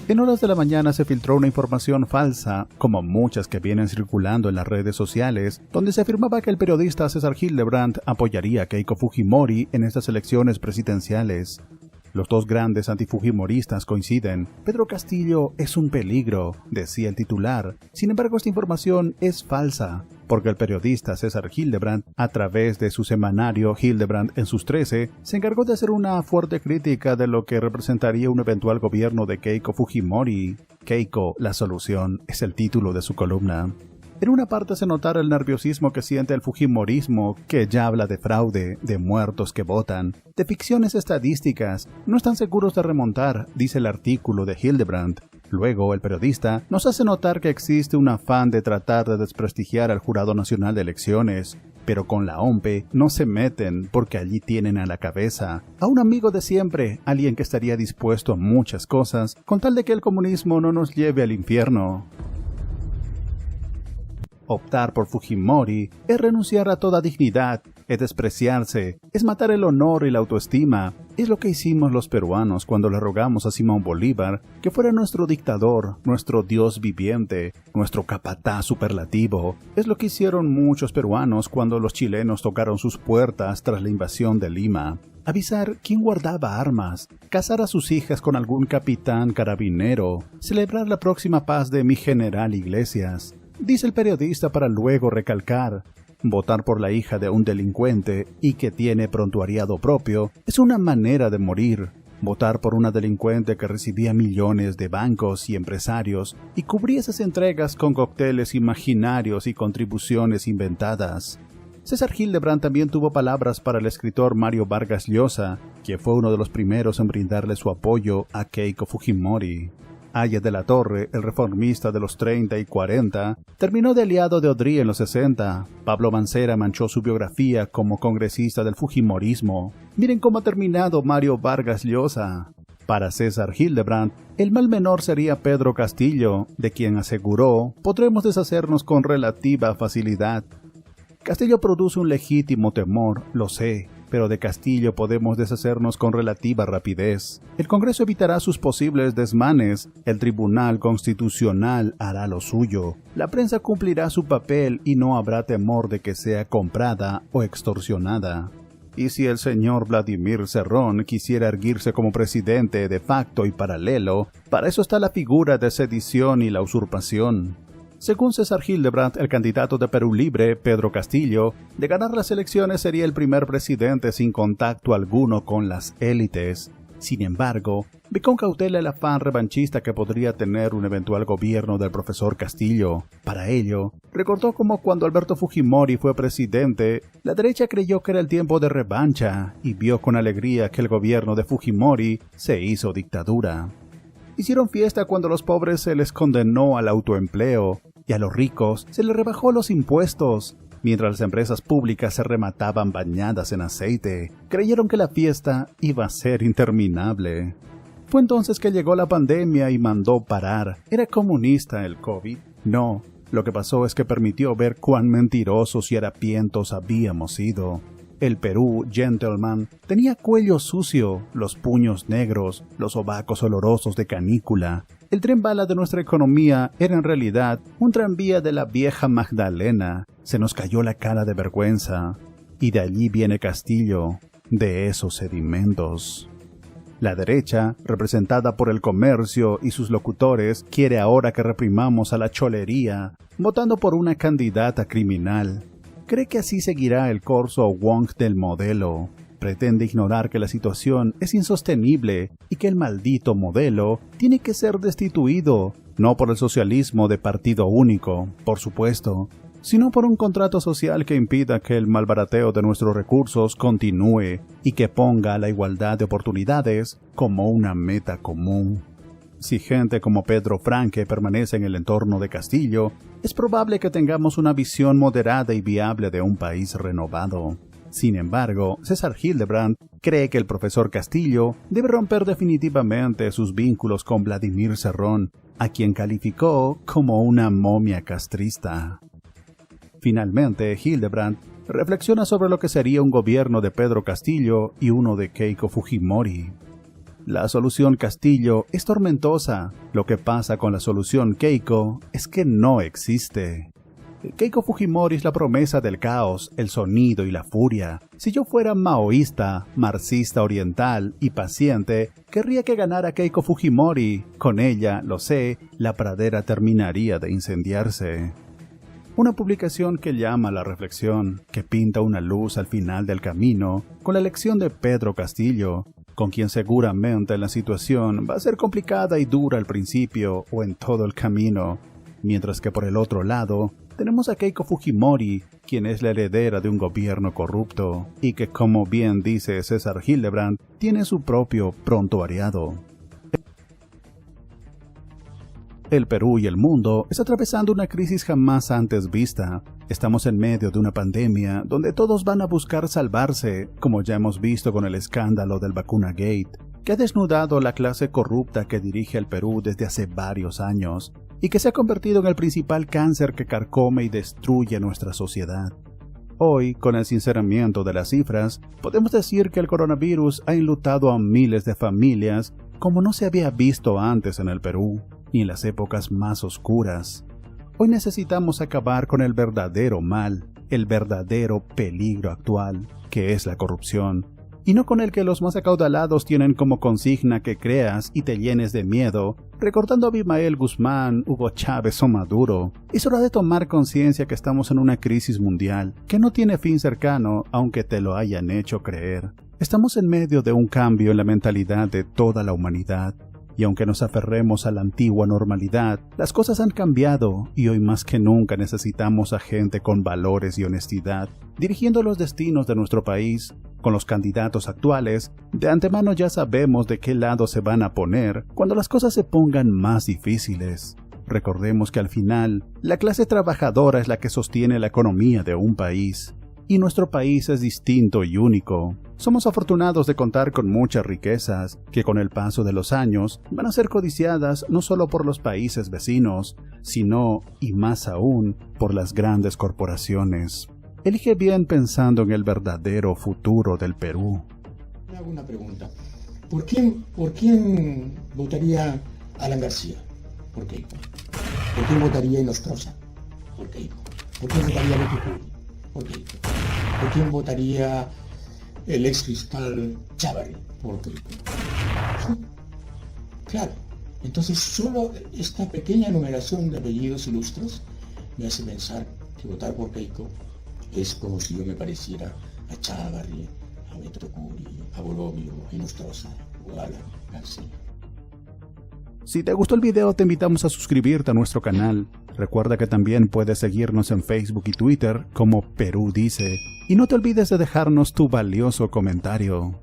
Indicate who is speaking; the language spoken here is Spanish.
Speaker 1: En horas de la mañana se filtró una información falsa, como muchas que vienen circulando en las redes sociales, donde se afirmaba que el periodista César Hildebrand apoyaría a Keiko Fujimori en estas elecciones presidenciales. Los dos grandes antifujimoristas coinciden. Pedro Castillo es un peligro, decía el titular. Sin embargo, esta información es falsa, porque el periodista César Hildebrand, a través de su semanario Hildebrand en sus 13, se encargó de hacer una fuerte crítica de lo que representaría un eventual gobierno de Keiko Fujimori. Keiko, la solución, es el título de su columna. En una parte se notara el nerviosismo que siente el fujimorismo, que ya habla de fraude, de muertos que votan, de ficciones estadísticas. No están seguros de remontar, dice el artículo de Hildebrand. Luego, el periodista nos hace notar que existe un afán de tratar de desprestigiar al Jurado Nacional de Elecciones, pero con la OMPE no se meten porque allí tienen a la cabeza a un amigo de siempre, alguien que estaría dispuesto a muchas cosas con tal de que el comunismo no nos lleve al infierno. Optar por Fujimori es renunciar a toda dignidad, es despreciarse, es matar el honor y la autoestima. Es lo que hicimos los peruanos cuando le rogamos a Simón Bolívar que fuera nuestro dictador, nuestro Dios viviente, nuestro capataz superlativo. Es lo que hicieron muchos peruanos cuando los chilenos tocaron sus puertas tras la invasión de Lima. Avisar quién guardaba armas, casar a sus hijas con algún capitán carabinero, celebrar la próxima paz de mi general Iglesias. Dice el periodista para luego recalcar, votar por la hija de un delincuente y que tiene prontuariado propio es una manera de morir. Votar por una delincuente que recibía millones de bancos y empresarios y cubría esas entregas con cócteles imaginarios y contribuciones inventadas. César Hildebrand también tuvo palabras para el escritor Mario Vargas Llosa, quien fue uno de los primeros en brindarle su apoyo a Keiko Fujimori. Ayes de la Torre, el reformista de los 30 y 40, terminó de aliado de Odrí en los 60. Pablo Mancera manchó su biografía como congresista del fujimorismo. Miren cómo ha terminado Mario Vargas Llosa. Para César Hildebrand, el mal menor sería Pedro Castillo, de quien aseguró, podremos deshacernos con relativa facilidad. Castillo produce un legítimo temor, lo sé, pero de Castillo podemos deshacernos con relativa rapidez. El Congreso evitará sus posibles desmanes, el Tribunal Constitucional hará lo suyo, la prensa cumplirá su papel y no habrá temor de que sea comprada o extorsionada. Y si el señor Vladimir Cerrón quisiera erguirse como presidente de facto y paralelo, para eso está la figura de sedición y la usurpación. Según César Hildebrand, el candidato de Perú Libre, Pedro Castillo, de ganar las elecciones sería el primer presidente sin contacto alguno con las élites. Sin embargo, ve con cautela el afán revanchista que podría tener un eventual gobierno del profesor Castillo. Para ello, recordó cómo cuando Alberto Fujimori fue presidente, la derecha creyó que era el tiempo de revancha y vio con alegría que el gobierno de Fujimori se hizo dictadura. Hicieron fiesta cuando a los pobres se les condenó al autoempleo y a los ricos se les rebajó los impuestos, mientras las empresas públicas se remataban bañadas en aceite. Creyeron que la fiesta iba a ser interminable. Fue entonces que llegó la pandemia y mandó parar. ¿Era comunista el COVID? No, lo que pasó es que permitió ver cuán mentirosos y harapientos habíamos sido. El Perú, gentleman, tenía cuello sucio, los puños negros, los sobacos olorosos de canícula. El tren bala de nuestra economía era en realidad un tranvía de la vieja Magdalena. Se nos cayó la cara de vergüenza. Y de allí viene Castillo, de esos sedimentos. La derecha, representada por el comercio y sus locutores, quiere ahora que reprimamos a la cholería, votando por una candidata criminal. Cree que así seguirá el corso Wong del modelo. Pretende ignorar que la situación es insostenible y que el maldito modelo tiene que ser destituido, no por el socialismo de partido único, por supuesto, sino por un contrato social que impida que el malbarateo de nuestros recursos continúe y que ponga la igualdad de oportunidades como una meta común. Si gente como Pedro Franque permanece en el entorno de Castillo, es probable que tengamos una visión moderada y viable de un país renovado. Sin embargo, César Hildebrand cree que el profesor Castillo debe romper definitivamente sus vínculos con Vladimir Cerrón, a quien calificó como una momia castrista. Finalmente, Hildebrand reflexiona sobre lo que sería un gobierno de Pedro Castillo y uno de Keiko Fujimori. La solución Castillo es tormentosa. Lo que pasa con la solución Keiko es que no existe. Keiko Fujimori es la promesa del caos, el sonido y la furia. Si yo fuera maoísta, marxista oriental y paciente, querría que ganara Keiko Fujimori. Con ella, lo sé, la pradera terminaría de incendiarse. Una publicación que llama a la reflexión, que pinta una luz al final del camino, con la elección de Pedro Castillo, con quien seguramente la situación va a ser complicada y dura al principio o en todo el camino, mientras que por el otro lado tenemos a Keiko Fujimori, quien es la heredera de un gobierno corrupto y que, como bien dice César Hildebrand, tiene su propio prontuariado. El Perú y el mundo está atravesando una crisis jamás antes vista. Estamos en medio de una pandemia donde todos van a buscar salvarse, como ya hemos visto con el escándalo del Vacunagate, que ha desnudado la clase corrupta que dirige al Perú desde hace varios años y que se ha convertido en el principal cáncer que carcome y destruye nuestra sociedad. Hoy, con el sinceramiento de las cifras, podemos decir que el coronavirus ha enlutado a miles de familias como no se había visto antes en el Perú, ni en las épocas más oscuras. Hoy necesitamos acabar con el verdadero mal, el verdadero peligro actual, que es la corrupción, y no con el que los más acaudalados tienen como consigna que creas y te llenes de miedo, recordando a Abimael Guzmán, Hugo Chávez o Maduro. Es hora de tomar conciencia que estamos en una crisis mundial, que no tiene fin cercano, aunque te lo hayan hecho creer. Estamos en medio de un cambio en la mentalidad de toda la humanidad. Y aunque nos aferremos a la antigua normalidad, las cosas han cambiado y hoy más que nunca necesitamos a gente con valores y honestidad, dirigiendo los destinos de nuestro país. Con los candidatos actuales, de antemano ya sabemos de qué lado se van a poner cuando las cosas se pongan más difíciles. Recordemos que al final, la clase trabajadora es la que sostiene la economía de un país. Y nuestro país es distinto y único. Somos afortunados de contar con muchas riquezas, que con el paso de los años van a ser codiciadas no solo por los países vecinos, sino, y más aún, por las grandes corporaciones. Elige bien pensando en el verdadero futuro del Perú.
Speaker 2: Me hago una pregunta. ¿Por quién votaría Alan García? ¿Por qué? ¿Por quién votaría Inostroza? ¿Por qué? ¿Por quién votaría Betty Curi? ¿Por qué? ¿Por quién votaría el ex fiscal Chávarri? ¿Por qué? ¿Sí? Claro. Entonces, solo esta pequeña enumeración de apellidos ilustres me hace pensar que votar por Keiko es como si yo me pareciera a Chávarri, a Betty Curi, a Borovio, a Inostroza o a Alan García.
Speaker 1: Si te gustó el video, te invitamos a suscribirte a nuestro canal. Recuerda que también puedes seguirnos en Facebook y Twitter como Perú Dice. Y no te olvides de dejarnos tu valioso comentario.